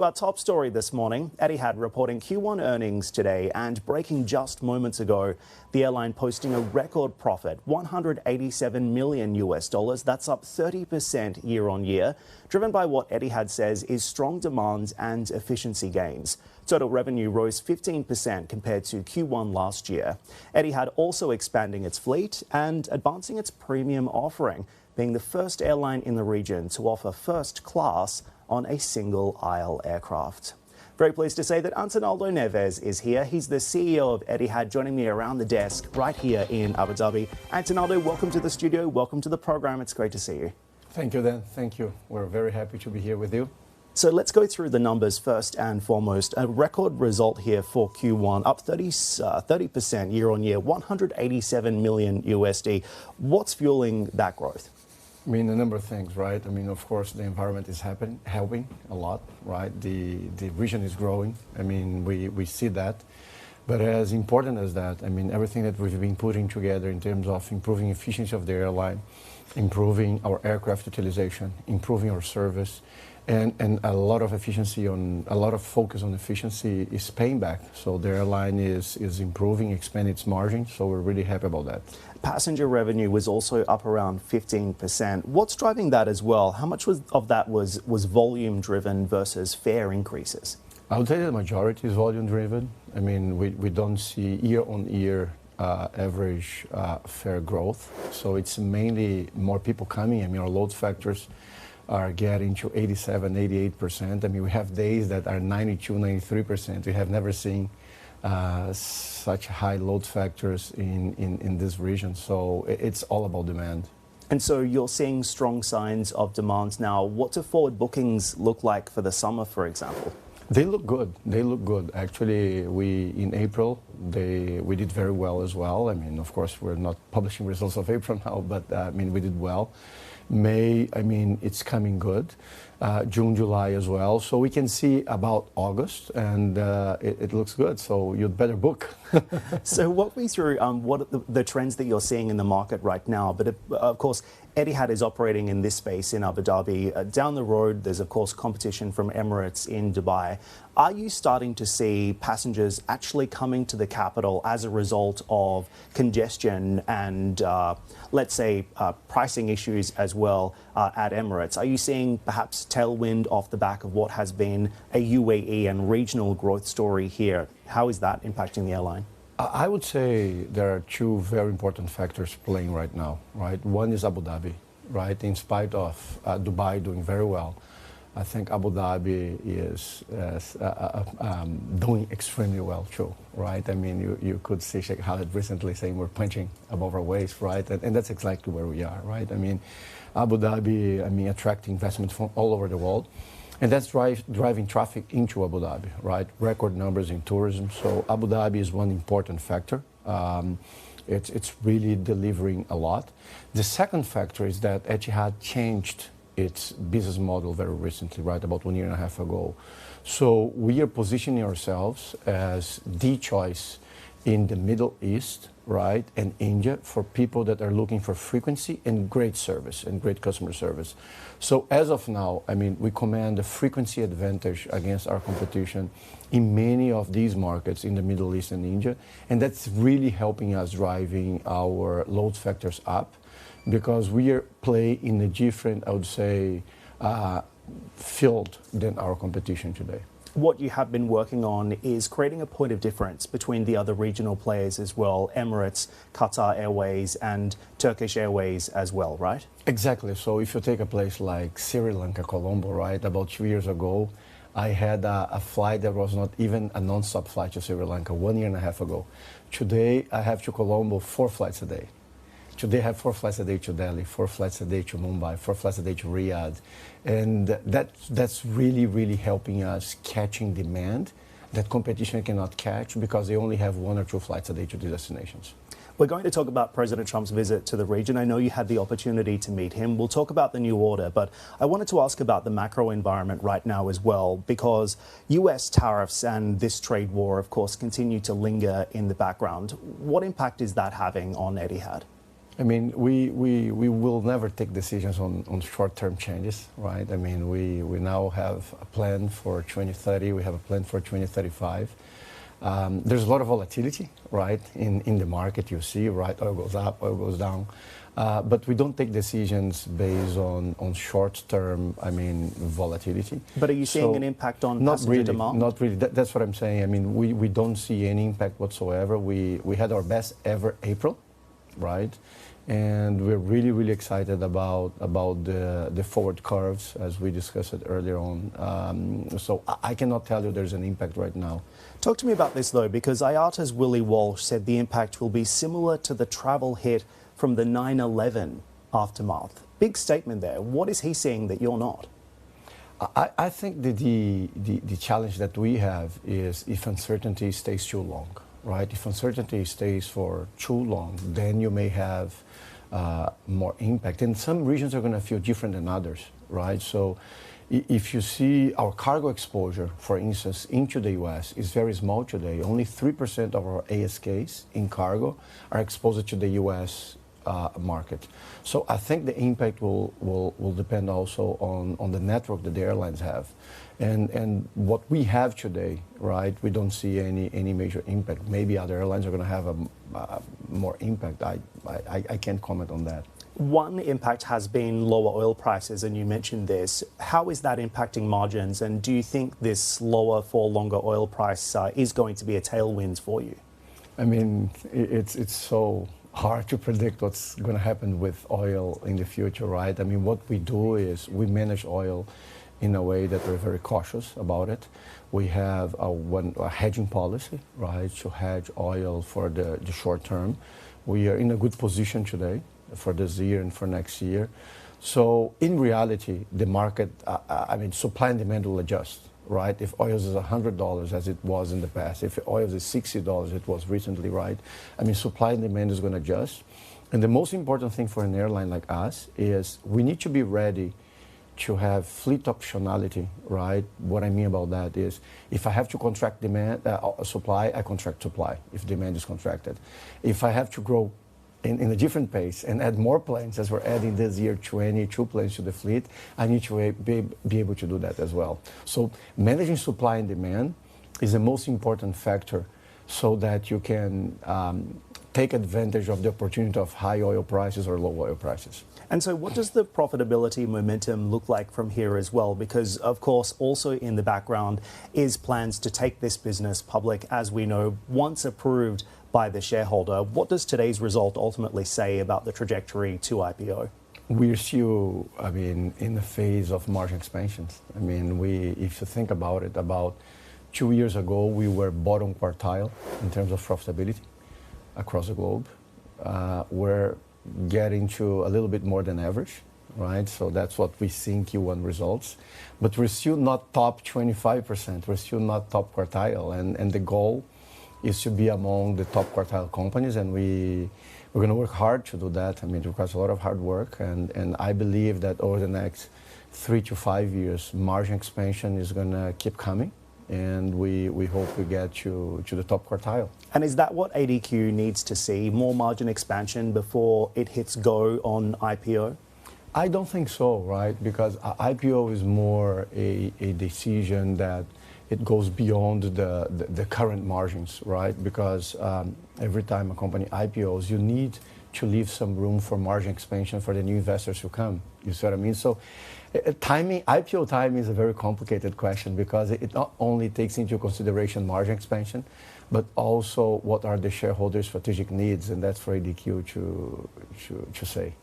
Our top story this morning, Etihad reporting Q1 earnings today and breaking just moments ago, the airline posting a record profit, $187 million. That's up 30% year on year, driven by what Etihad says is strong demand and efficiency gains. Total revenue rose 15% compared to Q1 last year. Etihad also expanding its fleet and advancing its premium offering, being the first airline in the region to offer first class on a single aisle aircraft. Very pleased to say that Antonoaldo Neves is here. He's the CEO of Etihad, joining me around the desk right here in Abu Dhabi. Antonoaldo, welcome to the studio. Welcome to the program. It's great to see you. Thank you, Dan. Thank you. We're very happy to be here with you. So let's go through the numbers first and foremost. A record result here for Q1, up 30% year on year, $187 million. What's fueling that growth? I mean, a number of things, right? I mean, of course, the environment is helping a lot, right? The region is growing. I mean, we see that. But as important as that, I mean, everything that we've been putting together in terms of improving efficiency of the airline, improving our aircraft utilization, improving our service, and a lot of efficiency a lot of focus on efficiency is paying back. So the airline is improving, expanding its margin. So we're really happy about that. Passenger revenue was also up around 15%. What's driving that as well? How much of that was volume driven versus fare increases? I would say the majority is volume driven. I mean, we don't see year on year average fare growth. So it's mainly more people coming. I mean, our load factors are getting to 87, 88%. I mean, we have days that are 92, 93%. We have never seen such high load factors in this region. So it's all about demand. And so you're seeing strong signs of demand now. What do forward bookings look like for the summer, for example? They look good. They look good. Actually, in April, we did very well as well. I mean, of course, we're not publishing results of April now, but I mean, we did well. May, I mean, it's coming good. June, July as well. So we can see about August, and it looks good. So you'd better book. So walk me through what are the trends that you're seeing in the market right now. But of course, Etihad is operating in this space in Abu Dhabi. Down the road, there's of course competition from Emirates in Dubai. Are you starting to see passengers actually coming to the capital as a result of congestion and, let's say, pricing issues as well at Emirates? Are you seeing perhaps tailwind off the back of what has been a UAE and regional growth story here? How is that impacting the airline? I would say there are two very important factors playing right now, right? One is Abu Dhabi, right? In spite of Dubai doing very well, I think Abu Dhabi is doing extremely well too, right? I mean, you could see Sheikh Khaled recently saying we're punching above our waist, right? And that's exactly where we are, right? I mean, Abu Dhabi, I mean, attracting investment from all over the world. And that's driving traffic into Abu Dhabi, right? Record numbers in tourism. So Abu Dhabi is one important factor. It's really delivering a lot. The second factor is that Etihad changed its business model very recently, right? About 1.5 years ago. So we are positioning ourselves as the choice in the Middle East, right, and India for people that are looking for frequency and great service and great customer service. So as of now, I mean, we command a frequency advantage against our competition in many of these markets in the Middle East and India, and that's really helping us driving our load factors up because we are playing in a different, I would say, field than our competition today. What you have been working on is creating a point of difference between the other regional players as well, Emirates, Qatar Airways and Turkish Airways as well, right? Exactly. So if you take a place like Sri Lanka, Colombo, right, about 2 years ago, I had a flight that was not even a non-stop flight to Sri Lanka 1.5 years ago. Today, I have to Colombo 4 flights a day. Today I have 4 flights a day to Delhi, 4 flights a day to Mumbai, 4 flights a day to Riyadh. And that's really, really helping us catching demand that competition cannot catch because they only have 1 or 2 flights a day to the destinations. We're going to talk about President Trump's visit to the region. I know you had the opportunity to meet him. We'll talk about the new order, but I wanted to ask about the macro environment right now as well, because US tariffs and this trade war, of course, continue to linger in the background. What impact is that having on Etihad? I mean, we will never take decisions on short-term changes, right? I mean, we now have a plan for 2030. We have a plan for 2035. There's a lot of volatility, right, in the market. You see, right, oil goes up, oil goes down. But we don't take decisions based on short-term, I mean, volatility. But are you seeing an impact on passenger demand? Not really. That's what I'm saying. I mean, we don't see any impact whatsoever. We had our best ever April, right? And we're really, really excited about the forward curves, as we discussed it earlier on. So I cannot tell you there's an impact right now. Talk to me about this, though, because IATA's Willie Walsh said the impact will be similar to the travel hit from the 9/11 aftermath. Big statement there. What is he seeing that you're not? I think that the challenge that we have is if uncertainty stays too long, right? If uncertainty stays for too long, then you may have more impact. And some regions are going to feel different than others, right? So if you see our cargo exposure, for instance, into the U.S. is very small today. Only 3% of our ASKs in cargo are exposed to the U.S. Market. So I think the impact will depend also on the network that the airlines have. And what we have today, right, we don't see any major impact. Maybe other airlines are going to have a more impact. I can't comment on that. One impact has been lower oil prices, and you mentioned this. How is that impacting margins, and do you think this lower for longer oil price is going to be a tailwind for you? I mean, it's so hard to predict what's going to happen with oil in the future, right? I mean, what we do is we manage oil in a way that we're very cautious about it. We have a hedging policy, right, to hedge oil for the short term. We are in a good position today for this year and for next year. So in reality, the market, I mean, supply and demand will adjust, right? If oil is $100 as it was in the past, if oil is $60, it was recently, right? I mean, supply and demand is going to adjust. And the most important thing for an airline like us is we need to be ready to have fleet optionality, right? What I mean about that is if I have to contract demand, supply, I contract supply if demand is contracted. If I have to grow in a different pace and add more planes, as we're adding this year 22 planes to the fleet, I need to be able to do that as well. So managing supply and demand is the most important factor so that you can take advantage of the opportunity of high oil prices or low oil prices. And so what does the profitability momentum look like from here as well? Because, of course, also in the background is plans to take this business public, as we know, once approved by the shareholder. What does today's result ultimately say about the trajectory to IPO? We're still, I mean, in the phase of margin expansions. I mean, if you think about it, about 2 years ago, we were bottom quartile in terms of profitability across the globe. We're getting to a little bit more than average, right? So that's what we see in Q1 results. But we're still not top 25%. We're still not top quartile. And the goal is to be among the top quartile companies. And we're going to work hard to do that. I mean, it requires a lot of hard work. And I believe that over the next 3 to 5 years, margin expansion is going to keep coming. And we hope we get to the top quartile. And is that what ADQ needs to see, more margin expansion before it hits go on IPO? I don't think so, right? Because IPO is more a decision that it goes beyond the current margins, right? Because every time a company IPOs, you need to leave some room for margin expansion for the new investors who come. You see what I mean? So IPO timing is a very complicated question because it not only takes into consideration margin expansion, but also what are the shareholders' strategic needs, and that's for ADQ to say.